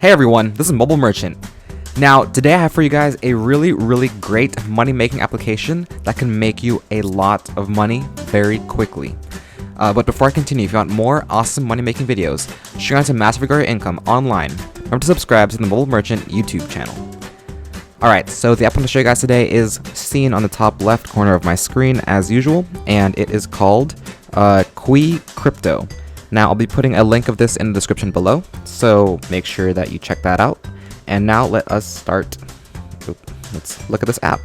Hey everyone, this is Mobile Merchant. Now, today I have for you guys a really great money-making application that can make you a lot of money very quickly. But before I continue, if you want more awesome money-making videos, share on to Massively Grow Your Income online. Remember to subscribe to the Mobile Merchant YouTube channel. Alright, so the app I'm going to show you guys today is seen on the top left corner of my screen as usual, and it is called Qi Crypto. Now, I'll be putting a link of this in the description below, so make sure that you check that out. And now let us start. Let's look at this app.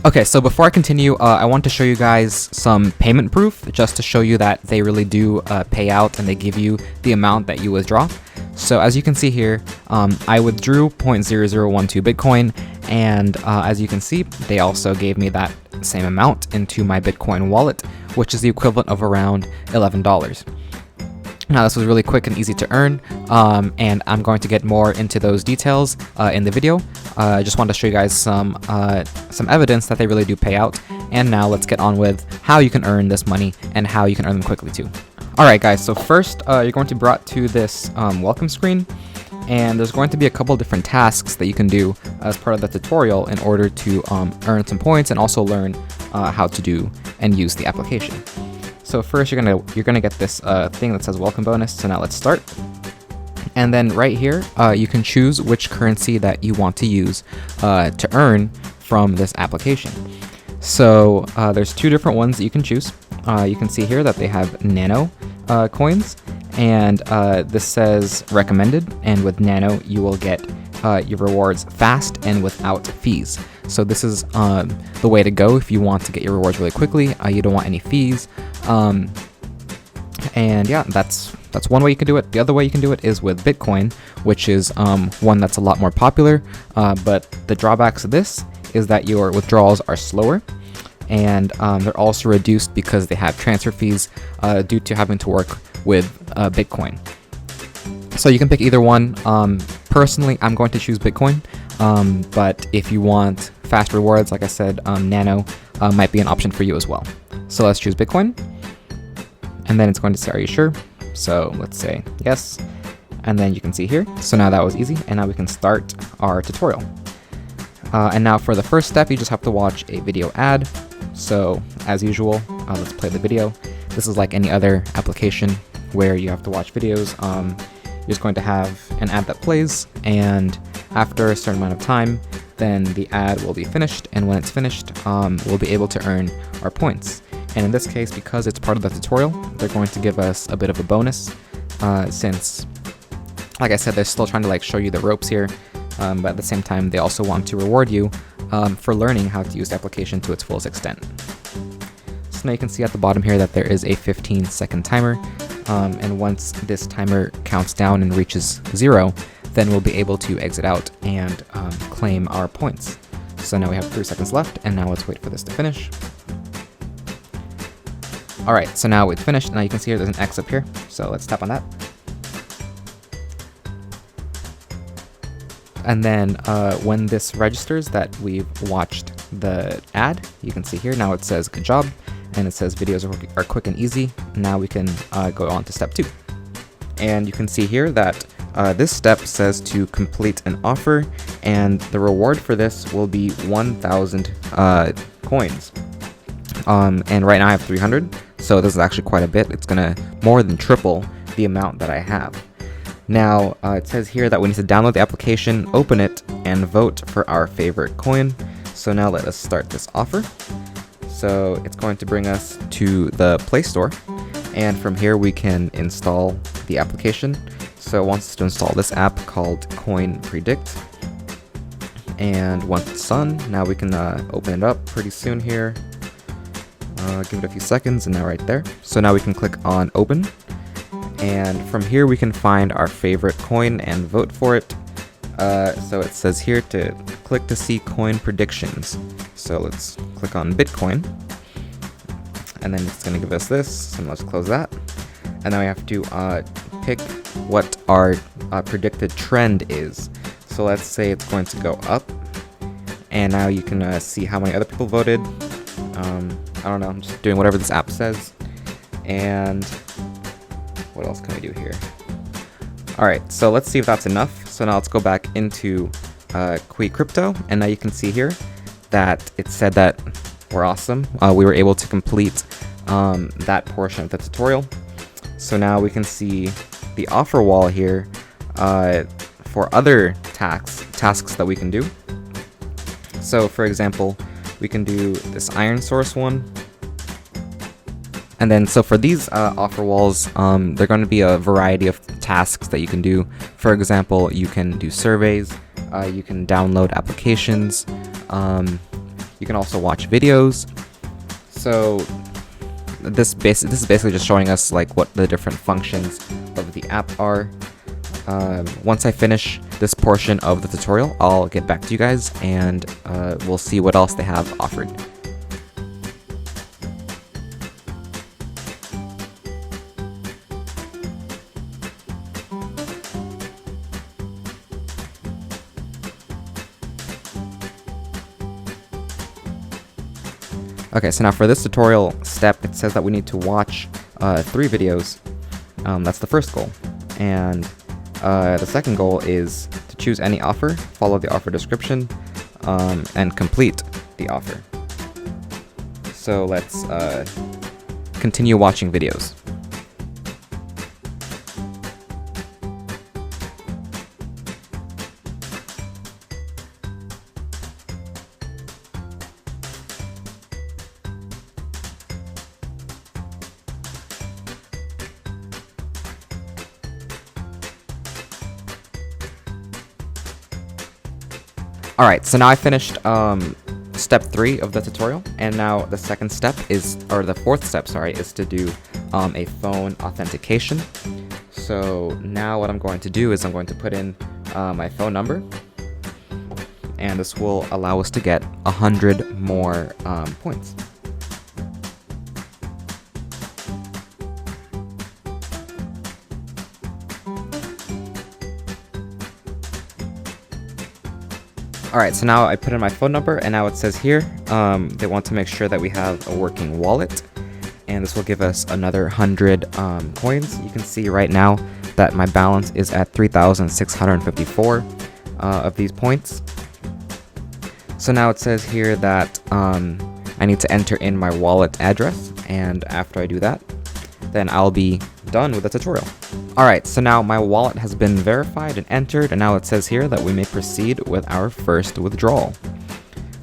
Okay, so before I continue, I want to show you guys some payment proof, just to show you that they really do pay out and they give you the amount that you withdraw. So as you can see here, I withdrew 0.0012 Bitcoin, and as you can see, they also gave me that same amount into my Bitcoin wallet, which is the equivalent of around $11. Now, this was really quick and easy to earn, and I'm going to get more into those details in the video. I just wanted to show you guys some evidence that they really do pay out. And now let's get on with how you can earn this money and how you can earn them quickly too. Alright guys, so first you're going to be brought to this welcome screen, and there's going to be a couple different tasks that you can do as part of the tutorial in order to earn some points and also learn how to do and use the application. So first you're gonna get this thing that says welcome bonus. So now let's start. And then right here you can choose which currency that you want to use to earn from this application. So there's two different ones that you can choose. You can see here that they have Nano coins, and this says recommended, and with Nano you will get your rewards fast and without fees. So this is the way to go if you want to get your rewards really quickly. You don't want any fees. And yeah, that's one way you can do it. The other way you can do it is with Bitcoin, which is one that's a lot more popular. But the drawbacks of this is that your withdrawals are slower, and they're also reduced because they have transfer fees due to having to work with Bitcoin. So you can pick either one. Personally, I'm going to choose Bitcoin, but if you want fast rewards, like I said, Nano might be an option for you as well. So let's choose Bitcoin, and then it's going to say, are you sure? So let's say yes, and then you can see here. So now that was easy, and now we can start our tutorial. And now for the first step, you just have to watch a video ad. So as usual, let's play the video. This is like any other application where you have to watch videos. You're just going to have an ad that plays, and after a certain amount of time, then the ad will be finished, and when it's finished, we'll be able to earn our points. And in this case, because it's part of the tutorial, they're going to give us a bit of a bonus, since, like I said, they're still trying to like show you the ropes here, but at the same time, they also want to reward you for learning how to use the application to its fullest extent. So now you can see at the bottom here that there is a 15-second timer, and once this timer counts down and reaches 0, then we'll be able to exit out and claim our points. So now we have 3 seconds left, and now let's wait for this to finish. Alright, so now it's finished. Now you can see here there's an X up here, so let's tap on that. And then when this registers that we've watched the ad, you can see here now it says good job, and it says videos are quick and easy. Now we can go on to step 2. And you can see here that this step says to complete an offer, and the reward for this will be 1,000 coins. And right now I have 300, so this is actually quite a bit. It's gonna more than triple the amount that I have. Now, it says here that we need to download the application, open it, and vote for our favorite coin. So now let us start this offer. So it's going to bring us to the Play Store, and from here we can install the application. So it wants us to install this app called Coin Predict. And once it's done, now we can open it up pretty soon here. Give it a few seconds, and now right there. So now we can click on open. And from here we can find our favorite coin and vote for it. So it says here to click to see coin predictions. So let's click on Bitcoin, and then it's going to give us this, so let's close that. And now we have to pick what our predicted trend is. So let's say it's going to go up, and now you can see how many other people voted. I don't know, I'm just doing whatever this app says. And what else can we do here? Alright, so let's see if that's enough. So now let's go back into Kui Crypto, and now you can see here that it said that we're awesome. We were able to complete that portion of the tutorial. So now we can see the offer wall here for other tasks that we can do. So for example, we can do this iron source one. And then, so for these offer walls, they're going to be a variety of tasks that you can do. For example, you can do surveys, you can download applications, you can also watch videos. So this is basically just showing us like what the different functions of the app are. Once I finish this portion of the tutorial, I'll get back to you guys and we'll see what else they have offered. Okay, so now for this tutorial step, it says that we need to watch 3 videos. That's the first goal. And the second goal is to choose any offer, follow the offer description, and complete the offer. So let's continue watching videos. Alright, so now I finished step 3 of the tutorial, and now the second step is, or the fourth step, sorry, is to do a phone authentication. So now what I'm going to do is I'm going to put in my phone number, and this will allow us to get 100 more points. Alright, so now I put in my phone number, and now it says here, they want to make sure that we have a working wallet, and this will give us another 100 coins. You can see right now that my balance is at 3,654 of these points. So now it says here that I need to enter in my wallet address, and after I do that, then I'll be done with the tutorial. Alright, so now my wallet has been verified and entered, and now it says here that we may proceed with our first withdrawal.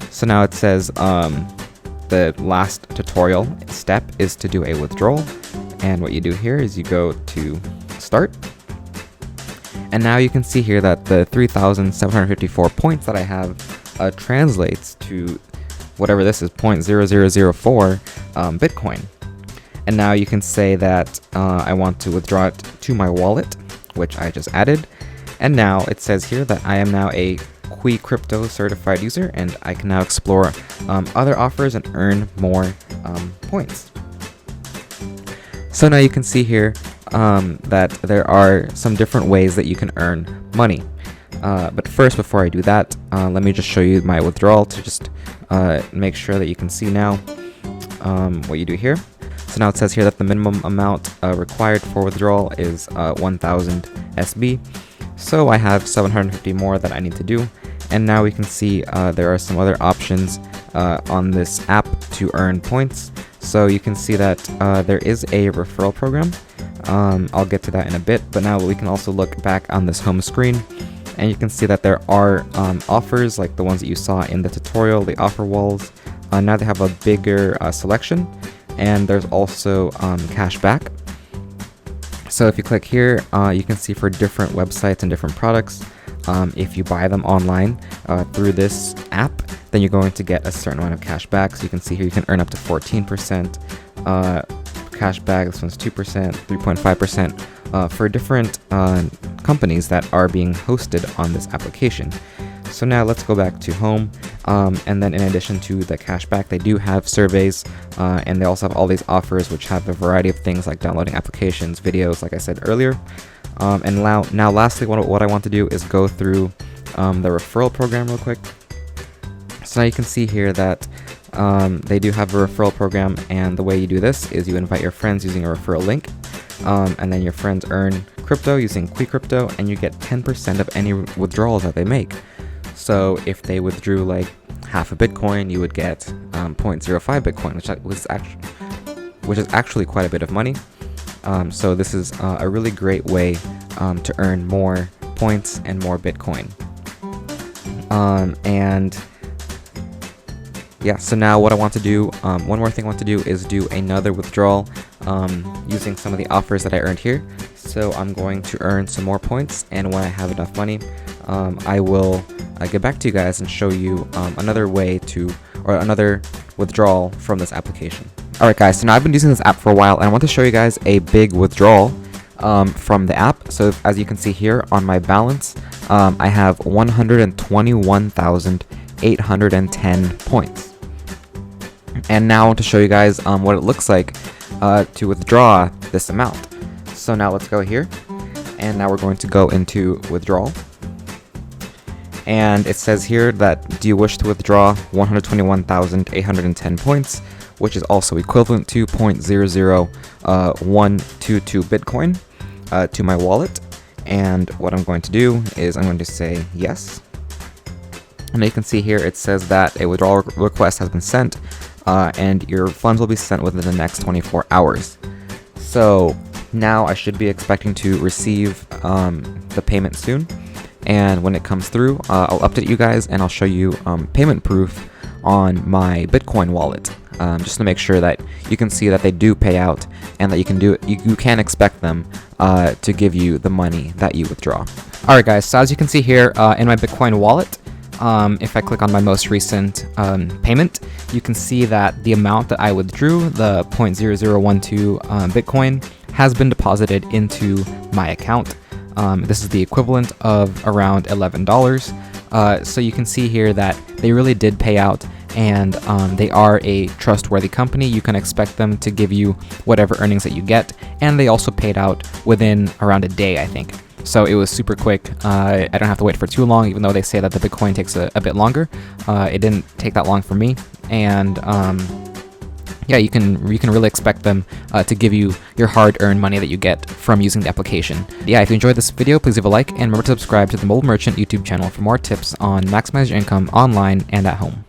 So now it says the last tutorial step is to do a withdrawal, and what you do here is you go to start, and now you can see here that the 3,754 points that I have translates to whatever this is, 0.0004 Bitcoin. And now you can say that I want to withdraw it to my wallet, which I just added. And now it says here that I am now a Kui Crypto certified user, and I can now explore other offers and earn more points. So now you can see here that there are some different ways that you can earn money. But first, before I do that, let me just show you my withdrawal to just make sure that you can see now what you do here. So now it says here that the minimum amount required for withdrawal is 1,000 SB. So I have 750 more that I need to do. And now we can see there are some other options on this app to earn points. So you can see that there is a referral program. I'll get to that in a bit, but now we can also look back on this home screen, and you can see that there are offers like the ones that you saw in the tutorial, the offer walls. Now they have a bigger selection, and there's also cash back. So if you click here, you can see for different websites and different products, if you buy them online through this app, then you're going to get a certain amount of cash back. So you can see here you can earn up to 14% cash back. This one's 2%, 3.5% for different companies that are being hosted on this application. So now let's go back to home, and then in addition to the cashback, they do have surveys, and they also have all these offers which have a variety of things like downloading applications, videos, like I said earlier. And now lastly, what I want to do is go through the referral program real quick. So now you can see here that they do have a referral program, and the way you do this is you invite your friends using a referral link, and then your friends earn crypto using QuiCrypto, and you get 10% of any withdrawals that they make. So if they withdrew like half a Bitcoin, you would get 0.05 Bitcoin, which is actually quite a bit of money. So this is a really great way to earn more points and more Bitcoin. And yeah, so now what I want to do, one more thing I want to do is do another withdrawal using some of the offers that I earned here. So I'm going to earn some more points, and when I have enough money, I will get back to you guys and show you another withdrawal from this application. Alright guys, so now I've been using this app for a while, and I want to show you guys a big withdrawal from the app. So as you can see here on my balance, I have 121,810 points. And now I want to show you guys what it looks like to withdraw this amount. So now let's go here, and now we're going to go into withdrawal. And it says here that, do you wish to withdraw 121,810 points, which is also equivalent to 0.00122 Bitcoin to my wallet. And what I'm going to do is I'm going to say yes. And you can see here it says that a withdrawal request has been sent, and your funds will be sent within the next 24 hours. So now I should be expecting to receive the payment soon. And when it comes through, I'll update you guys, and I'll show you payment proof on my Bitcoin wallet, just to make sure that you can see that they do pay out, and that you can expect them to give you the money that you withdraw. Alright guys, so as you can see here in my Bitcoin wallet, if I click on my most recent payment, you can see that the amount that I withdrew, the 0.0012 Bitcoin, has been deposited into my account. This is the equivalent of around $11. So you can see here that they really did pay out, and they are a trustworthy company. You can expect them to give you whatever earnings that you get, and they also paid out within around a day, I think. So it was super quick. I don't have to wait for too long, even though they say that the Bitcoin takes a bit longer. It didn't take that long for me, and yeah, you can really expect them to give you your hard-earned money that you get from using the application. Yeah, if you enjoyed this video, please leave a like, and remember to subscribe to the Mobile Merchant YouTube channel for more tips on maximize your income online and at home.